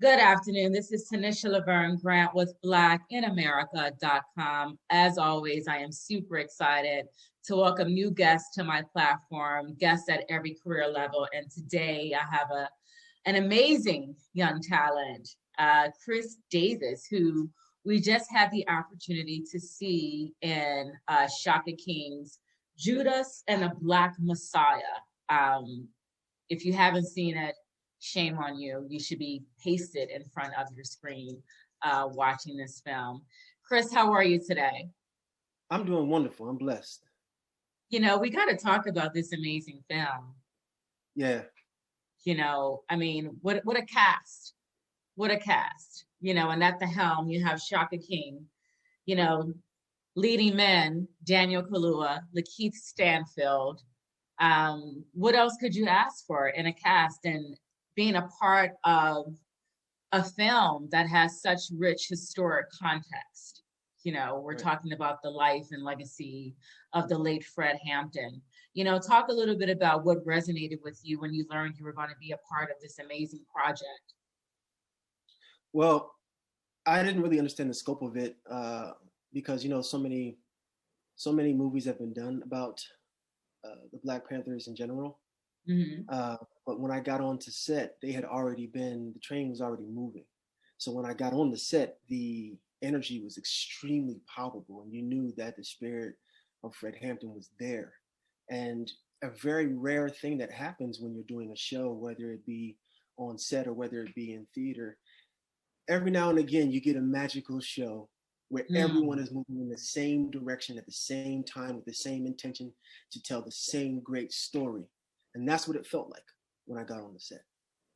Good afternoon. This is Tanisha Laverne Grant with BlackInAmerica.com. As always, I am super excited to welcome new guests to my platform, guests at every career level. And today I have an amazing young talent, Chris Davis, who we just had the opportunity to see in Shaka King's Judas and the Black Messiah. If you haven't seen it, shame on you. You should be pasted in front of your screen watching this film. Chris, how are you today? I'm doing wonderful. I'm blessed. We got to talk about this amazing film. Yeah. I mean, what a cast. What a cast. And at the helm, you have Shaka King, you know, leading men, Daniel Kaluuya, Lakeith Stanfield. What else could you ask for in a cast and being a part of a film that has such rich historic context? We're Right. talking about the life and legacy of the late Fred Hampton. Talk a little bit about what resonated with you when you learned you were going to be a part of this amazing project. Well, I didn't really understand the scope of it because so many movies have been done about the Black Panthers in general. Hmm. Uh, but when I got onto set, the train was already moving. So when I got on the set, the energy was extremely palpable, and you knew that the spirit of Fred Hampton was there. And a very rare thing that happens when you're doing a show, whether it be on set or whether it be in theater, every now and again you get a magical show where everyone Mm. is moving in the same direction at the same time with the same intention to tell the same great story. And that's what it felt like when I got on the set.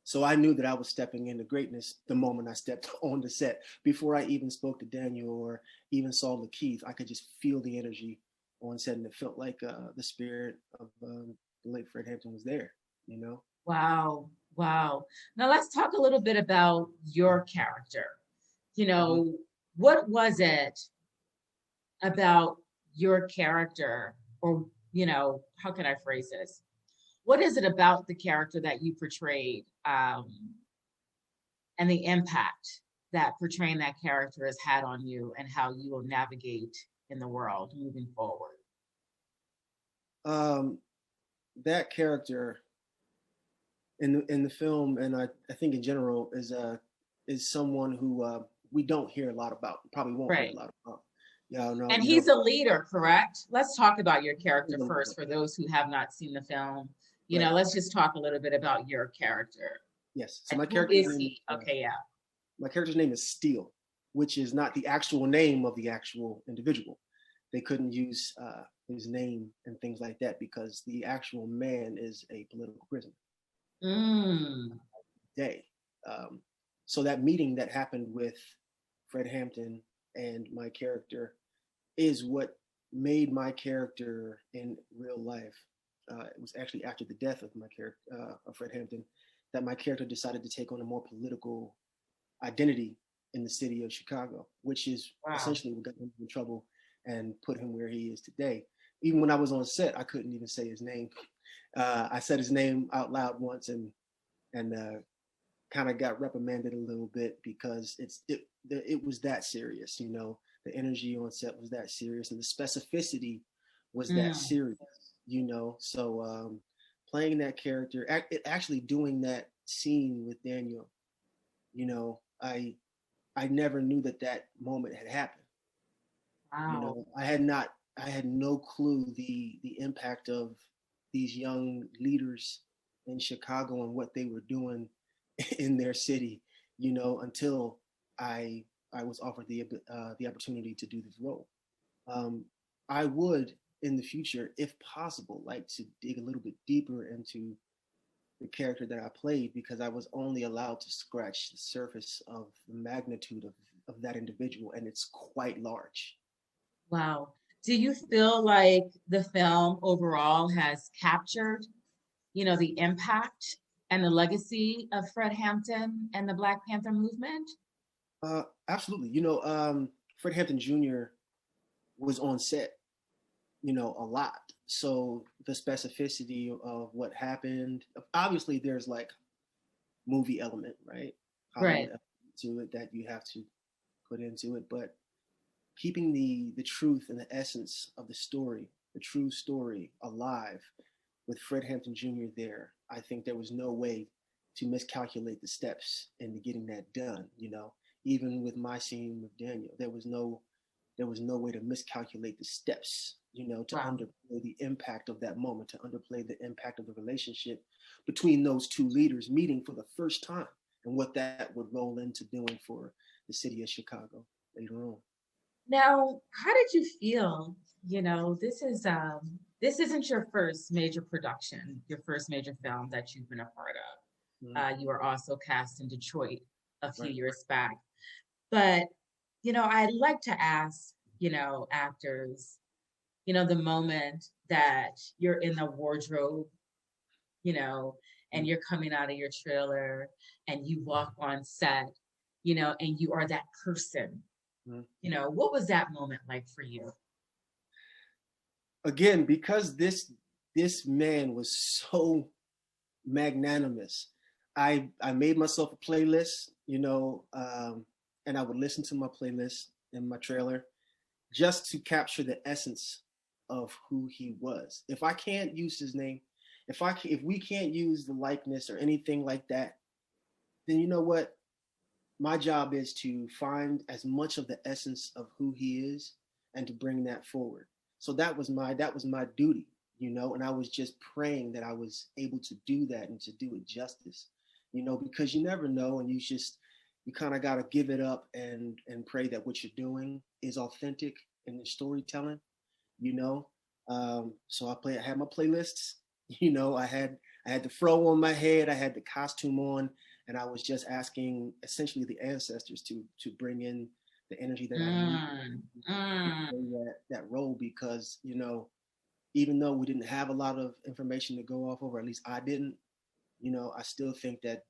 So I knew that I was stepping into greatness the moment I stepped on the set. Before I even spoke to Daniel or even saw Lakeith, I could just feel the energy on set, and it felt like the spirit of the late Fred Hampton was there. You know. Wow. Wow. Now let's talk a little bit about your character. You Mm-hmm. know, what was it about your character, or, how can I phrase this? What is it about the character that you portrayed, and the impact that portraying that character has had on you and how you will navigate in the world moving forward? Um, that character in the film, and I think in general, is someone who we don't hear a lot about. Probably won't hear a Right. lot about. Yeah, no, And he's a leader, correct? Let's talk about your character he's a leader. first for those who have not seen the film. Right. Let's just talk a little bit about your character. Yes. So And my who character's is name he? is Okay, yeah. my character's name is Steele, which is not the actual name of the actual individual. They couldn't use his name and things like that because the actual man is a political prisoner. Mm, Day. Um, so that meeting that happened with Fred Hampton and my character is what made my character in real life. It was actually after the death of my character, of Fred Hampton, that my character decided to take on a more political identity in the city of Chicago, which is wow. essentially what got him in trouble and put him where he is today. Even when I was on set, I couldn't even say his name. I said his name out loud once, and kind of got reprimanded a little bit because it was that serious. The energy on set was that serious, and the specificity was that Mm, serious. So playing that character, actually doing that scene with Daniel, you know, I I never knew that that moment had happened. wow. I had no clue the impact of these young leaders in Chicago and what they were doing in their city, until I I was offered the opportunity to do this role. Um, I would in the future, if possible, like to dig a little bit deeper into the character that I played because I was only allowed to scratch the surface of the magnitude of that individual, and it's quite large. Wow. Do you feel like the film overall has captured, the impact and the legacy of Fred Hampton and the Black Panther movement? Absolutely. Fred Hampton Jr. was on set, a lot. So the specificity of what happened, obviously there's like movie element, right? Right. Hollywood to it that you have to put into it, but keeping the truth and the essence of the story, the true story, alive with Fred Hampton Jr. there, I think there was no way to miscalculate the steps into getting that done. Even with my scene with Daniel, there was no way to miscalculate the steps. To Wow. underplay the impact of that moment, to underplay the impact of the relationship between those two leaders meeting for the first time, and what that would roll into doing for the city of Chicago later on. Now, how did you feel? This isn't your first major production, your first major film that you've been a part of. Mm-hmm. You were also cast in Detroit a few Right. years back. But, I'd like to ask, actors, the moment that you're in the wardrobe, you know, and you're coming out of your trailer and you walk on set, and you are that person, Mm-hmm. what was that moment like for you? Again, because this man was so magnanimous, I made myself a playlist, and I would listen to my playlist in my trailer just to capture the essence of who he was. If I can't use his name, if we can't use the likeness or anything like that, then you know what? My job is to find as much of the essence of who he is and to bring that forward. So that was my duty, and I was just praying that I was able to do that and to do it justice, because you never know, and you kind of got to give it up and pray that what you're doing is authentic in the storytelling, you know. So I had my playlists, I had the fro on my head, I had the costume on, and I was just asking essentially the ancestors to bring in the energy that I need Mm, to mm. play that role, because even though we didn't have a lot of information to go off of, or at least I didn't, I still think that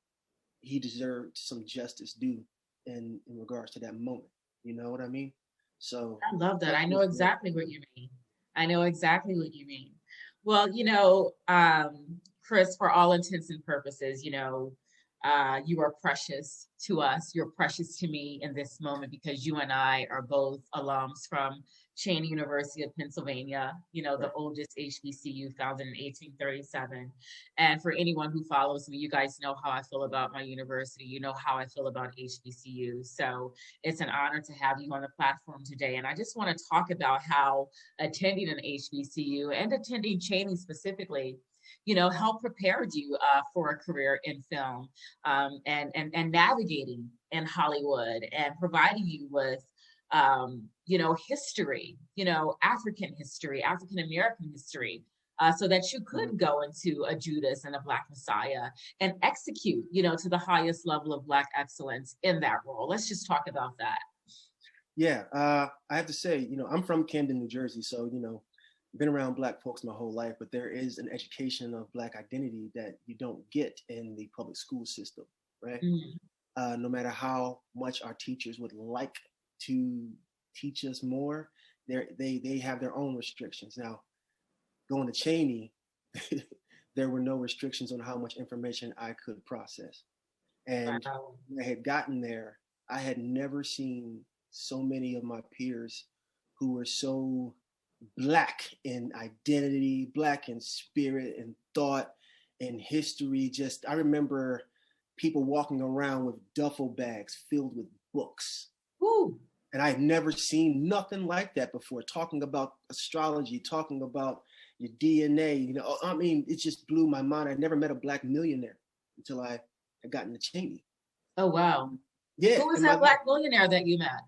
he deserved some justice due in regards to that moment. You know what I mean? So I love that. that I know was the exactly what you mean. I know exactly what you mean. Well, Chris, for all intents and purposes, you are precious to us. You're precious to me in this moment because you and I are both alums from Cheyney University of Pennsylvania, the right. oldest HBCU founded in 1837. And for anyone who follows me, you guys know how I feel about my university. You know how I feel about HBCU. So it's an honor to have you on the platform today. And I just want to talk about how attending an HBCU and attending Cheyney specifically, help prepared you for a career in film, and navigating in Hollywood and providing you with history, African history, African American history, so that you Mhm. could go into a Judas and a Black Messiah and execute, to the highest level of Black excellence in that role. Let's just talk about that. Yeah, I have to say, I'm from Camden, New Jersey, so been around Black folks my whole life, but there is an education of Black identity that you don't get in the public school system, right? Mm. No matter how much our teachers would like to teach us more, they have their own restrictions. Now, going to Cheyney, there were no restrictions on how much information I could process. And Wow. when I had gotten there, I had never seen so many of my peers who were so Black in identity, Black in spirit and thought and history. Just, I remember people walking around with duffel bags filled with books. Woo. And I had never seen nothing like that before, talking about astrology, talking about your DNA. I mean, it just blew my mind. I'd never met a Black millionaire until I had gotten to Cheyney. Oh, wow. Yeah, Who was and my that Black millionaire that you met?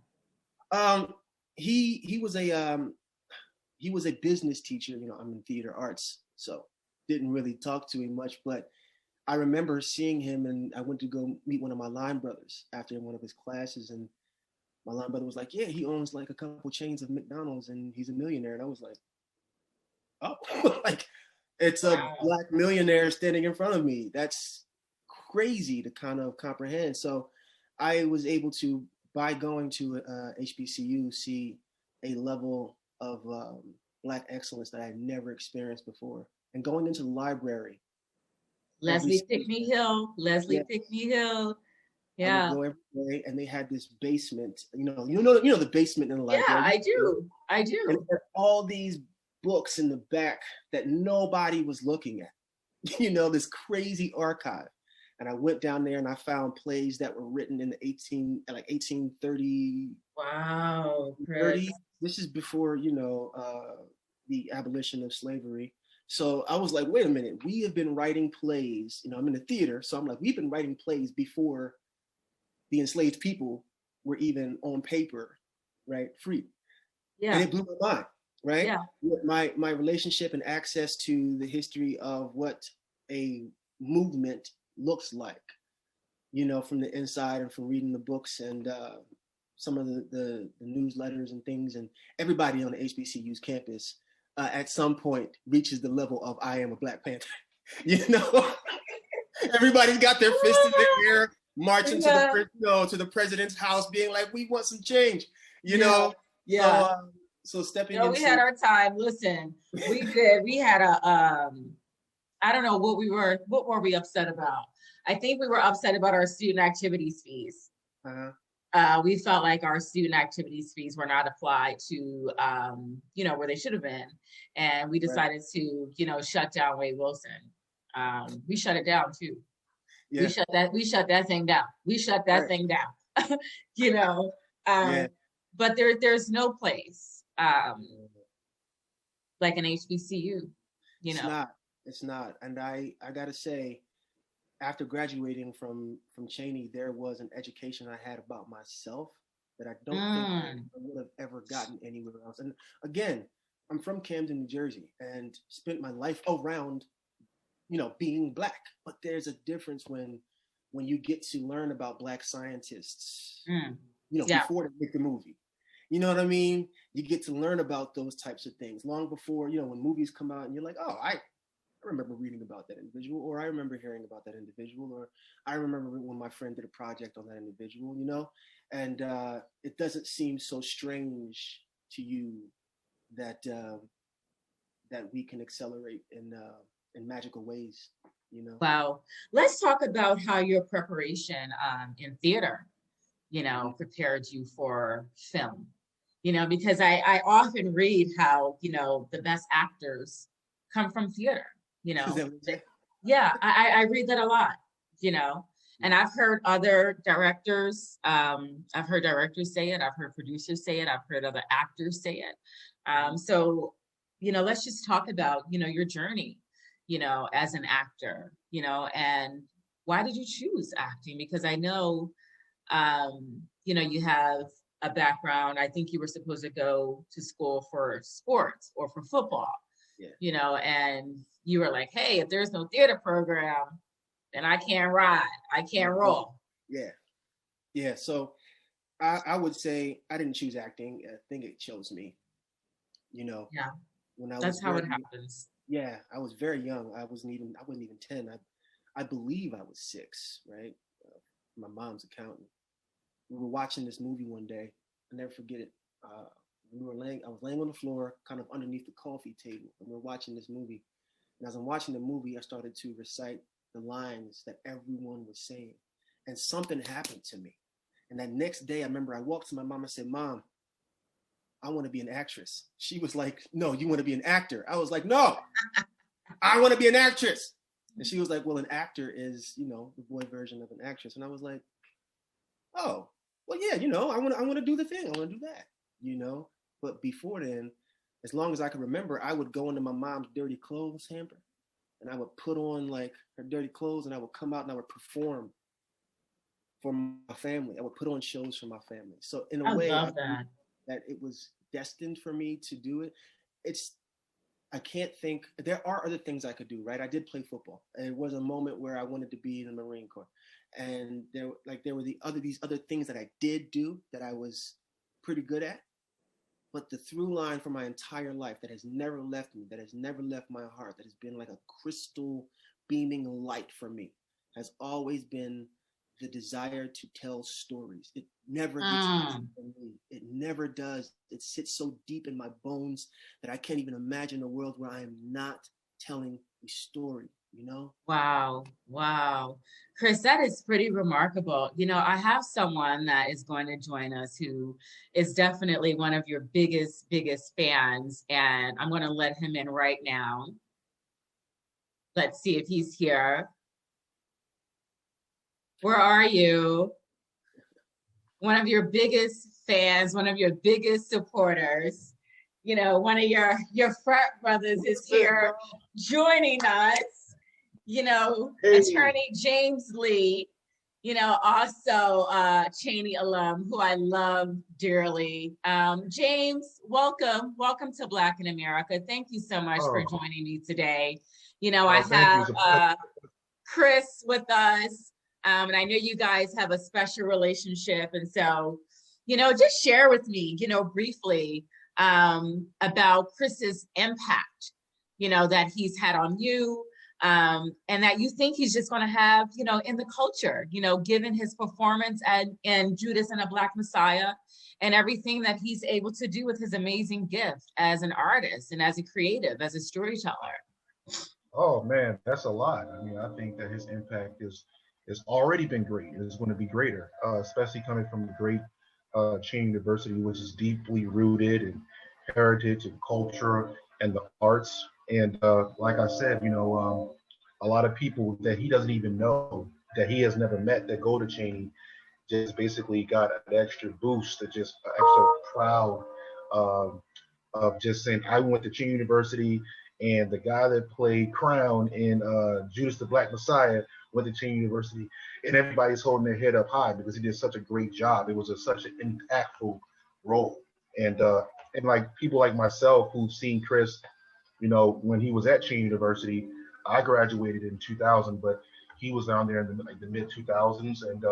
um he was a business teacher. I'm in theater arts, so didn't really talk to him much, but I remember seeing him, and I went to go meet one of my line brothers after one of his classes, and my line brother was like, yeah, he owns like a couple chains of McDonald's and he's a millionaire. And I was like, oh, like it's a Wow. Black millionaire standing in front of me. That's crazy to kind of comprehend. So I was able to, by going to HBCU, see a level of Black excellence that I had never experienced before. And going into the library every Leslie single Pickney day. Hill. Leslie Yes, Pickney Hill. I would Yeah. go every day, and they had this basement. The basement in the Yeah, library. I do. I And do. it had all these books in the back that nobody was looking at. This crazy archive. And I went down there and I found plays that were written in the 1830. Wow, 30. Chris. This is before, the abolition of slavery. So I was like, wait a minute, we have been writing plays. I'm in the theater, so I'm like, we've been writing plays before the enslaved people were even on paper, right, free. And Yeah. it blew my mind, right? Yeah. My relationship and access to the history of what a movement looks like, from the inside and from reading the books and some of the newsletters and things, and everybody on the HBCU's campus at some point reaches the level of I am a Black Panther. Everybody's got their fist in the air, marching to the president's house, being like, "We want some change," Yeah. Yeah. So stepping into. We had our time. Listen, we did. We had I don't know what were we upset about? I think we were upset about our student activities fees. We felt like our student activities fees were not applied to, where they should have been. And we decided to, shut down Wade Wilson. We shut it down too. Yeah. We shut that thing down. We shut that thing down, but there's no place, like an HBCU, It's not. And I gotta say, after graduating from Cheyney, there was an education I had about myself that I don't think I would have ever gotten anywhere else. And again, I'm from Camden, New Jersey, and spent my life around, being Black. But there's a difference when you get to learn about Black scientists, before they make the movie. You know what I mean? You get to learn about those types of things long before, when movies come out and you're like, oh, I remember reading about that individual, or I remember hearing about that individual, or I remember when my friend did a project on that individual, and it doesn't seem so strange to you that that we can accelerate in magical ways, Wow. Let's talk about how your preparation in theater, prepared you for film, because I often read how, the best actors come from theater. Yeah, I read that a lot, and I've heard other directors, I've heard directors say it, I've heard producers say it, I've heard other actors say it. So, let's just talk about, your journey, as an actor, and why did you choose acting? Because I know, you have a background. I think you were supposed to go to school for sports or for football. Yeah. And you were like, hey, if there's no theater program, then I can't ride. I can't roll. Yeah. Yeah. So I would say I didn't choose acting. I think it chose me, Yeah. When That's how it happens. Yeah. I was very young. I wasn't even 10. I believe I was 6, right? My mom's accountant. We were watching this movie one day. I'll never forget it. I was laying on the floor, kind of underneath the coffee table, and we were watching this movie. And as I'm watching the movie, I started to recite the lines that everyone was saying, and something happened to me. And that next day, I remember I walked to my mom and said, "Mom, I want to be an actress." She was like, "No, you want to be an actor." I was like, "No, I want to be an actress." And she was like, "Well, an actor is, the boy version of an actress." And I was like, "Oh, well, yeah, I want to do the thing. I want to do that, But before then, as long as I could remember, I would go into my mom's dirty clothes hamper, and I would put on like her dirty clothes, and I would come out and I would perform for my family. I would put on shows for my family. So in a way, love that it was destined for me to do it. I can't think. There are other things I could do, right? I did play football. It was a moment where I wanted to be in the Marine Corps, and there were these other things that I did do that I was pretty good at. But the through line for my entire life that has never left me, that has never left my heart, that has been like a crystal beaming light for me, has always been the desire to tell stories. It never gets easy for me. It never does. It sits so deep in my bones that I can't even imagine a world where I am not telling a story. you know? Wow. Wow. Chris, that is pretty remarkable. You know, I have someone that is going to join us who is definitely one of your biggest fans, and I'm going to let him in right now. Let's see if he's here. Where are you? One of your biggest fans, one of your biggest supporters. You know, one of your frat brothers is here joining us. You know, Hey. Attorney James Lee, you know, also Cheyney alum, who I love dearly. James, welcome. Welcome to Black in America. Thank you so much for joining me today. You know, I have Chris with us, and I know you guys have a special relationship. And so, you know, just share with me, you know, briefly about Chris's impact, you know, that he's had on you, and that you think he's just going to have, you know, in the culture, you know, given his performance in Judas and a Black Messiah and everything that he's able to do with his amazing gift as an artist and as a creative, as a storyteller. Oh man, that's a lot. I mean, I think that his impact is already been great. It's going to be greater, especially coming from the great Cheyney University, which is deeply rooted in heritage and culture and the arts. And like I said, you know, a lot of people that he doesn't even know, that he has never met, that go to Cheyney, just basically got an extra boost, just extra proud of just saying, I went to Cheyney University, and the guy that played Crown in Judas the Black Messiah went to Cheyney University, and everybody's holding their head up high because he did such a great job. It was such an impactful role, and like people like myself who've seen Chris, you know, when he was at Cheyney University. I graduated in 2000, but he was down there in the mid 2000s, and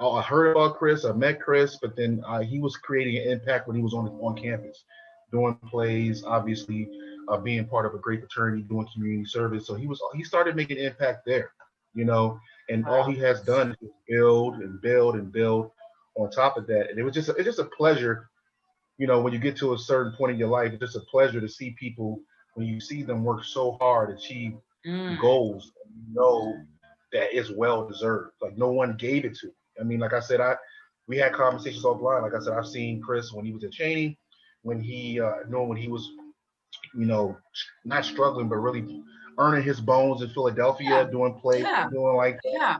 I heard about Chris, I met Chris, but then he was creating an impact when he was on campus, doing plays, obviously being part of a great fraternity, doing community service. So he started making an impact there, you know, and all he has done is build and build and build on top of that. And it's just a pleasure, you know, when you get to a certain point in your life, it's just a pleasure to see people, when you see them work so hard, achieve goals, you know that it's well deserved. Like no one gave it to me. I mean, like I said, we had conversations offline. Like I said, I've seen Chris when he was at Cheyney, when he when he was, you know, not struggling, but really earning his bones in Philadelphia, doing plays, doing like that. Yeah.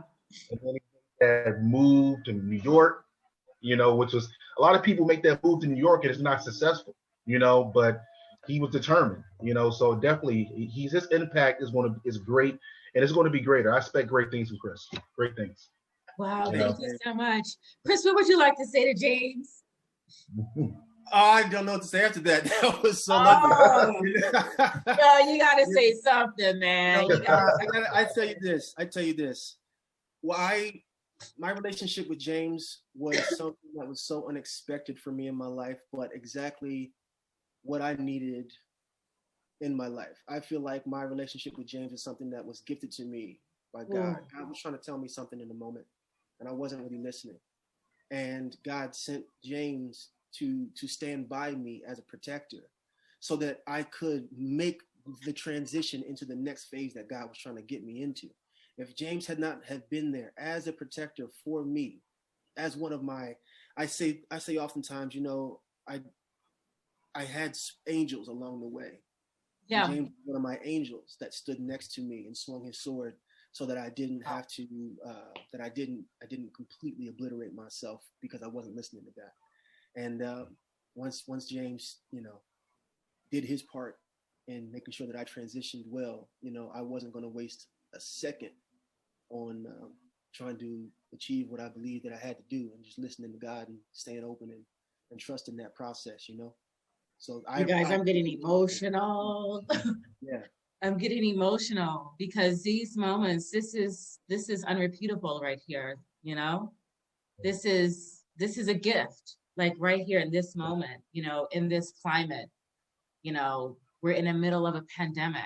And then he had moved to New York, you know, which was, a lot of people make that move to New York and it's not successful, you know, but he was determined, you know, so definitely his impact is great, and it's going to be greater. I expect great things from Chris, great things. Wow, thank you so much. Chris, what would you like to say to James? I don't know what to say after that. That was so lovely. Well, you got to say something, man. I tell you this. Well, my relationship with James was something that was so unexpected for me in my life, but exactly what I needed in my life. I feel like my relationship with James is something that was gifted to me by God. God was trying to tell me something in the moment, and I wasn't really listening. And God sent James to stand by me as a protector so that I could make the transition into the next phase that God was trying to get me into. If James had not have been there as a protector for me, as one of my, I say oftentimes, you know, I had angels along the way. Yeah. James was one of my angels that stood next to me and swung his sword so that I didn't have to, that I didn't completely obliterate myself because I wasn't listening to God. And once James, you know, did his part in making sure that I transitioned well, you know, I wasn't going to waste a second on trying to achieve what I believed that I had to do, and just listening to God and staying open and trusting that process, you know. So I'm getting emotional. Yeah. I'm getting emotional because these moments, this is unrepeatable right here, you know. This is a gift, like right here in this moment, you know, in this climate. You know, we're in the middle of a pandemic,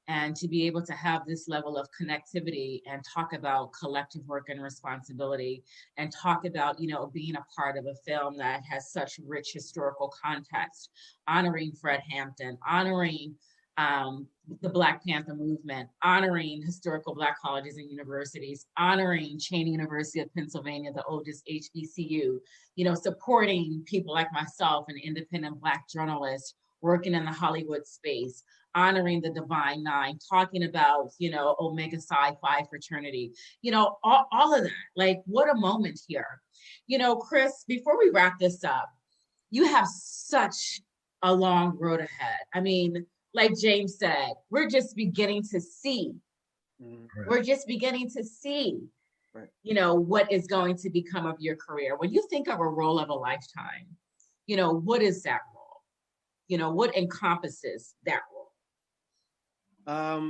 and to be able to have this level of connectivity and talk about collective work and responsibility, and talk about, you know, being a part of a film that has such rich historical context, honoring Fred Hampton, honoring the Black Panther movement, honoring historical Black colleges and universities, honoring Cheyney University of Pennsylvania, the oldest HBCU, supporting people like myself, an independent Black journalist working in the Hollywood space, honoring the Divine Nine, talking about, Omega Psi Phi fraternity, all of that. Like, what a moment here. Chris, before we wrap this up, you have such a long road ahead. I mean, like James said, we're just beginning to see. Right. We're just beginning to see, right. What is going to become of your career. When you think of a role of a lifetime, what is that role? What encompasses that role? A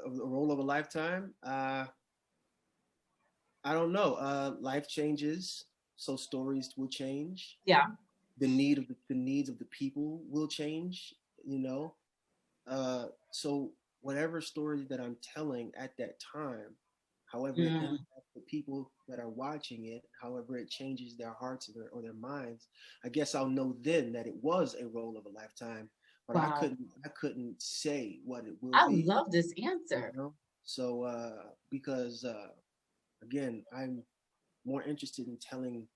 role of a lifetime? I don't know. Life changes, so stories will change. Yeah. The needs of the people will change, so whatever story that I'm telling at that time, however it impacts the people that are watching it, however it changes their hearts or their minds, I guess I'll know then that it was a role of a lifetime. But wow. I couldn't say what it will be. I love this answer. So because again, I'm more interested in telling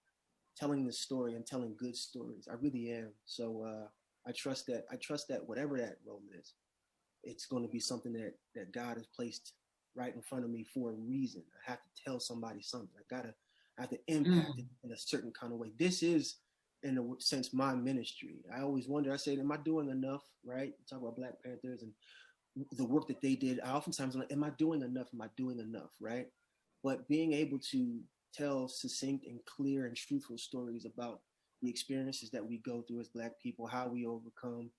the story and telling good stories. I really am. So I trust that whatever that role is, it's going to be something that God has placed right in front of me for a reason. I have to tell somebody something. I have to impact it in a certain kind of way. This is, in a sense, my ministry. I always wonder, I say, am I doing enough, right? Talk about Black Panthers and the work that they did. I oftentimes am like, am I doing enough? Am I doing enough, right? But being able to tell succinct and clear and truthful stories about the experiences that we go through as Black people, how we overcome,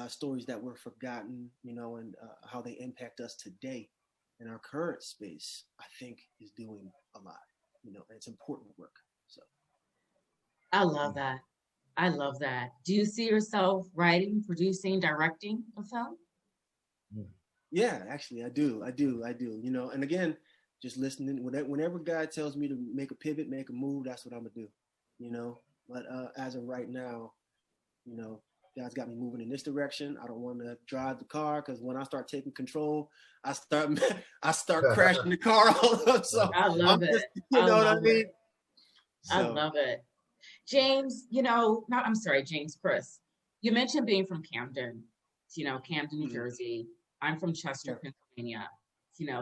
stories that were forgotten, and how they impact us today in our current space, I think is doing a lot, and it's important work. So I love that. I love that. Do you see yourself writing, producing, directing a film? Yeah, actually, I do. And again, just listening. Whenever God tells me to make a pivot, make a move, that's what I'm gonna do. But as of right now, God's got me moving in this direction. I don't want to drive the car because when I start taking control, I start crashing the car all up. So I love it. You know what I mean? So. I love it. James, I'm sorry, James, Chris, you mentioned being from Camden, Camden, New Jersey. I'm from Chester, Pennsylvania.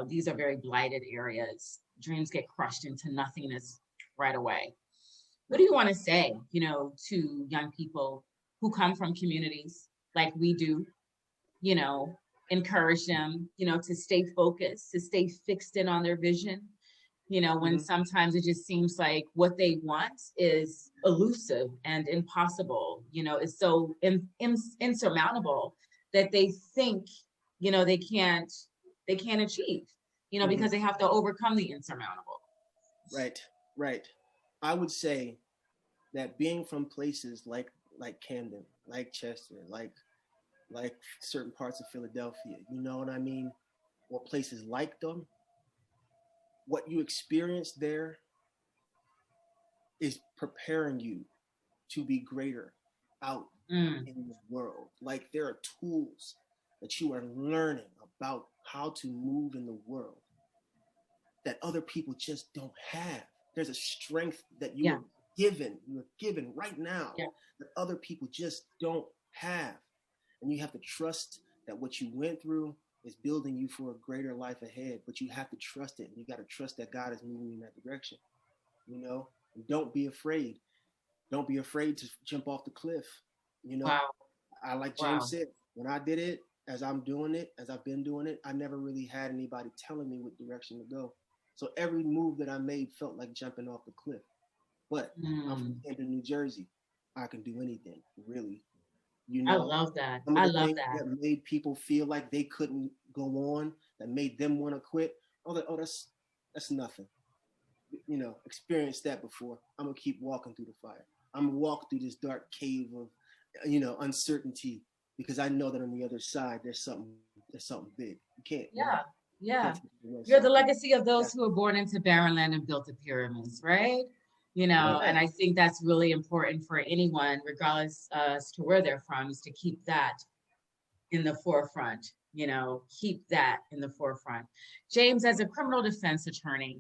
These are very blighted areas. Dreams get crushed into nothingness right away. What do you want to say, to young people who come from communities like we do, encourage them, to stay focused, to stay fixed in on their vision, when sometimes it just seems like what they want is elusive and impossible, is so insurmountable that they think, they can't achieve, because they have to overcome the insurmountable. Right. I would say that being from places like Camden, like Chester, like certain parts of Philadelphia, you know what I mean? Or places like them, what you experience there is preparing you to be greater out in the world. Like, there are tools that you are learning about how to move in the world that other people just don't have. There's a strength that you're given right now that other people just don't have. And you have to trust that what you went through is building you for a greater life ahead, but you have to trust it. And you got to trust that God is moving in that direction, And don't be afraid. Don't be afraid to jump off the cliff. Wow. I like James said, when I did it, as I'm doing it, as I've been doing it, I never really had anybody telling me what direction to go. So every move that I made felt like jumping off the cliff. But I'm from Camden, New Jersey. I can do anything, really. I love that. I love that. That made people feel like they couldn't go on, that made them want to quit. That's nothing. Experienced that before. I'm gonna keep walking through the fire. I'm gonna walk through this dark cave of, uncertainty, because I know that on the other side there's something big. You can't. Yeah. You're the legacy of those who were born into barren land and built the pyramids, right? And I think that's really important for anyone, regardless as to where they're from, is to keep that in the forefront, keep that in the forefront. James, as a criminal defense attorney,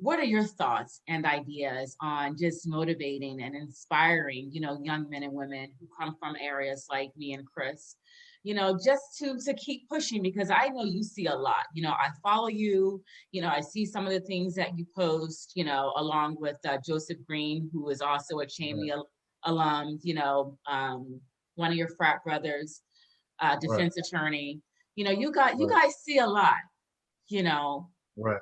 what are your thoughts and ideas on just motivating and inspiring, young men and women who come from areas like me and Chris, just to keep pushing, because I know you see a lot. I follow you, I see some of the things that you post, along with Joseph Green, who is also a Cheney alum, one of your frat brothers, defense attorney. You guys see a lot, Right.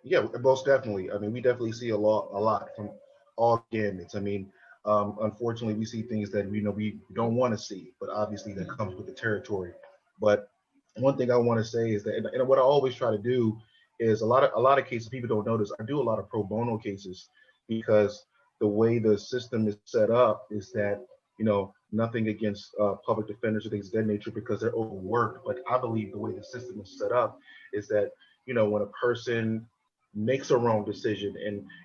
Yeah, most definitely. I mean, we definitely see a lot from all gamuts. I mean, unfortunately, we see things that we don't want to see, but obviously that comes with the territory. But one thing I want to say is that, and what I always try to do is a lot of cases people don't notice. I do a lot of pro bono cases because the way the system is set up is that nothing against public defenders or things of that nature because they're overworked. But I believe the way the system is set up is that when a person makes a wrong decision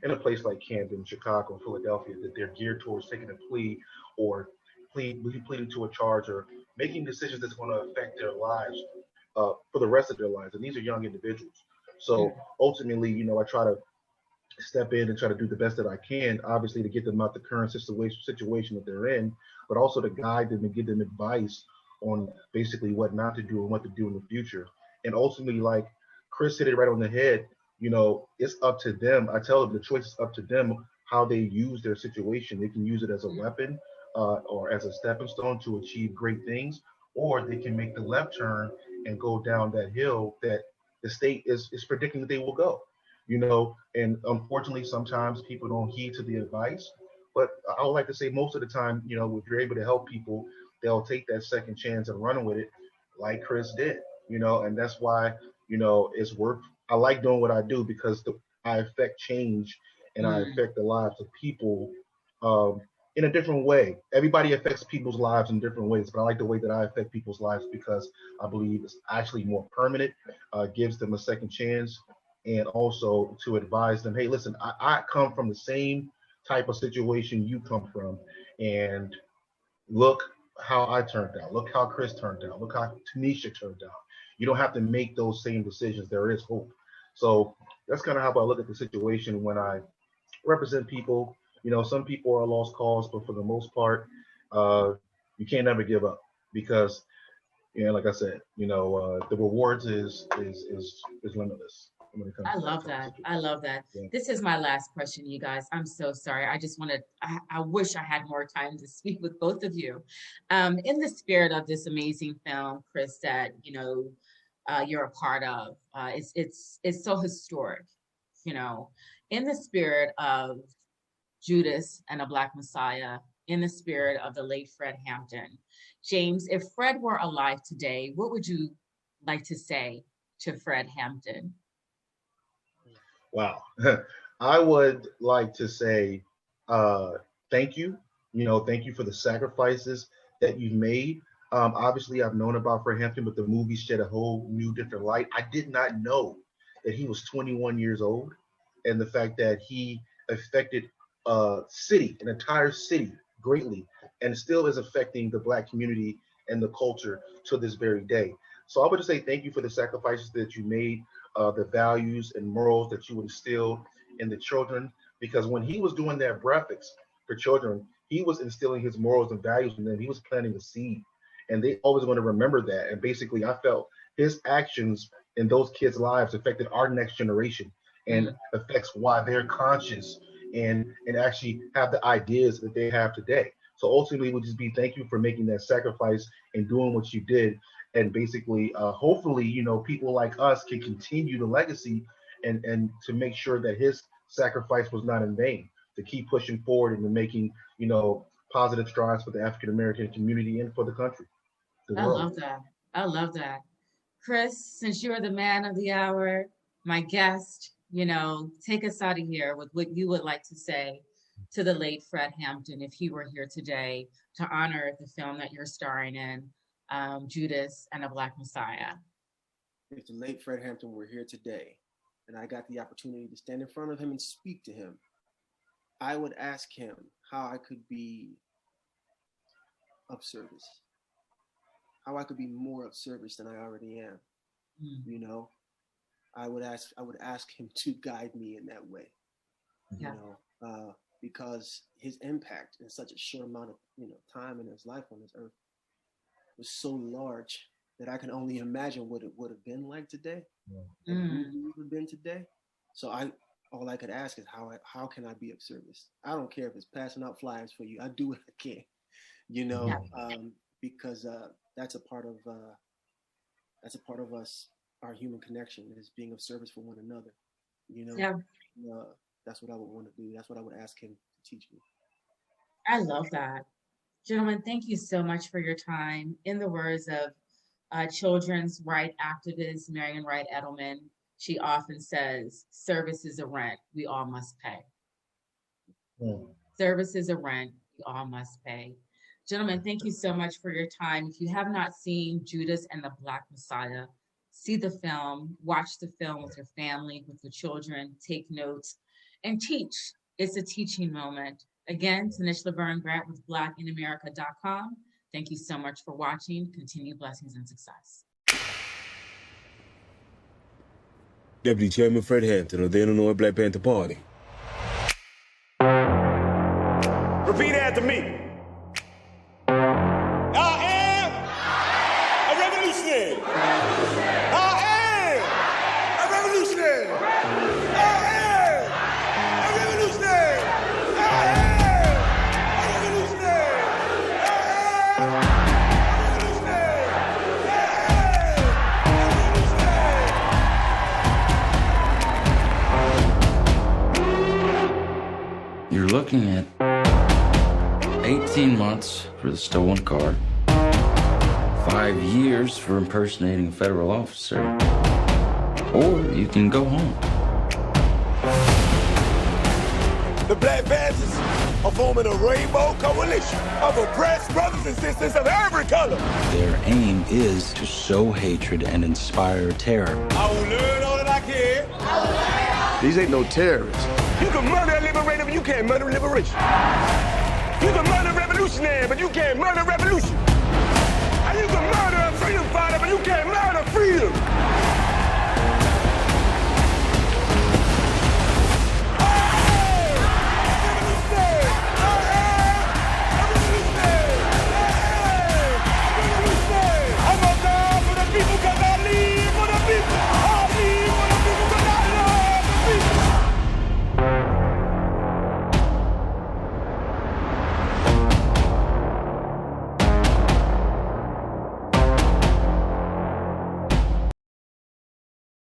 in a place like Camden, Chicago, Philadelphia, that they're geared towards taking a plea or pleading to a charge or making decisions that's going to affect their lives for the rest of their lives. And these are young individuals. So ultimately, I try to step in and try to do the best that I can, obviously to get them out the current situation that they're in, but also to guide them and give them advice on basically what not to do and what to do in the future. And ultimately, like Chris hit it right on the head, it's up to them. I tell them the choice is up to them how they use their situation. They can use it as a weapon or as a stepping stone to achieve great things, or they can make the left turn and go down that hill that the state is predicting that they will go. And unfortunately, sometimes people don't heed to the advice. But I would like to say most of the time, if you're able to help people, they'll take that second chance and run with it, like Chris did. And that's why it's worth. I like doing what I do because I affect change and I affect the lives of people in a different way. Everybody affects people's lives in different ways, but I like the way that I affect people's lives because I believe it's actually more permanent, gives them a second chance, and also to advise them, hey, listen, I come from the same type of situation you come from, and look how I turned out. Look how Chris turned out. Look how Tanisha turned out. You don't have to make those same decisions. There is hope. So that's kind of how I look at the situation when I represent people. Some people are lost cause, but for the most part, you can't ever give up because, like I said, the rewards is limitless. I love that. I love that. Yeah. This is my last question, you guys. I'm so sorry. I just wanted, I wish I had more time to speak with both of you. In the spirit of this amazing film, Chris, that, you're a part of, it's so historic, in the spirit of Judas and a Black Messiah, in the spirit of the late Fred Hampton. James, if Fred were alive today, what would you like to say to Fred Hampton? Wow. I would like to say thank you. Thank you for the sacrifices that you've made. Obviously, I've known about Fred Hampton, but the movie shed a whole new different light. I did not know that he was 21 years old, and the fact that he affected a city, an entire city, greatly, and still is affecting the Black community and the culture to this very day. So I would just say thank you for the sacrifices that you made, the values and morals that you instilled in the children. Because when he was doing that graphics for children, he was instilling his morals and values in them. He was planting a seed, and they always going to remember that. And basically, I felt his actions in those kids' lives affected our next generation and affects why they're conscious and actually have the ideas that they have today. So ultimately, we'll just be thank you for making that sacrifice and doing what you did. And basically, hopefully, people like us can continue the legacy and to make sure that his sacrifice was not in vain, to keep pushing forward and to making, positive strides for the African American community and for the country. I love that. I love that. Chris, since you're the man of the hour, my guest, take us out of here with what you would like to say to the late Fred Hampton if he were here today to honor the film that you're starring in, Judas and a Black Messiah. If the late Fred Hampton were here today and I got the opportunity to stand in front of him and speak to him, I would ask him how I could be of service, how I could be more of service than I already am. You know, I would ask him to guide me in that way. Yeah. You know, because his impact in such a short amount of time in his life on this earth was so large that I can only imagine what it would have been like today, what we would have been today. So all I could ask is how can I be of service? I don't care if it's passing out flyers for you. I do what I can, you know, because that's a part of us. Our human connection is being of service for one another. You know, that's what I would want to do. That's what I would ask him to teach me. I love that. Gentlemen, thank you so much for your time. In the words of children's right activist Marian Wright Edelman, she often says, service is a rent we all must pay. Service is a rent we all must pay. Gentlemen, thank you so much for your time. If you have not seen Judas and the Black Messiah, see the film, watch the film with your family, with your children, take notes, and teach. It's a teaching moment. Again, Tanish Laverne Grant with blackinamerica.com. Thank you so much for watching. Continued blessings and success. Deputy Chairman Fred Hampton of the Illinois Black Panther Party. Repeat after me. I am a revolutionary. I am a revolutionary. I am a revolutionary. I am a revolutionary. I am a revolutionary. You're looking at 18 months for the stolen car, 5 years for impersonating a federal officer, or you can go home. The Black Panthers are forming a rainbow coalition of oppressed brothers and sisters of every color. Their aim is to sow hatred and inspire terror. I will learn all that I can. These ain't no terrorists. You can murder a liberator, but you can't murder liberation. You can murder a revolutionary, but you can't murder revolution. And you can murder a freedom fighter, but you can't murder freedom.